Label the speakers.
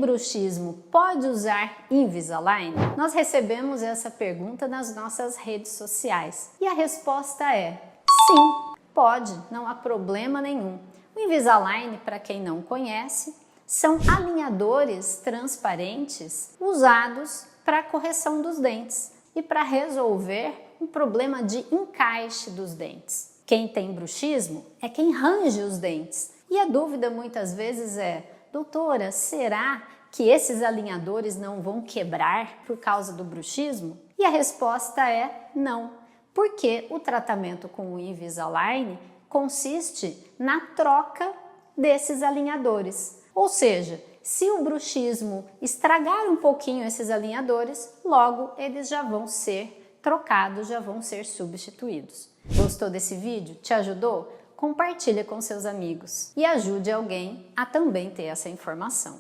Speaker 1: bruxismo pode usar Invisalign? Nós recebemos essa pergunta nas nossas redes sociais e a resposta é sim, pode, não há problema nenhum. O Invisalign, para quem não conhece, são alinhadores transparentes usados para correção dos dentes e para resolver um problema de encaixe dos dentes. Quem tem bruxismo é quem range os dentes. E a dúvida muitas vezes é: doutora, será que esses alinhadores não vão quebrar por causa do bruxismo? E a resposta é não, porque o tratamento com o Invisalign consiste na troca desses alinhadores. Ou seja, se o bruxismo estragar um pouquinho esses alinhadores, logo eles já vão ser trocados, já vão ser substituídos. Gostou desse vídeo? Te ajudou? Compartilha com seus amigos e ajude alguém a também ter essa informação.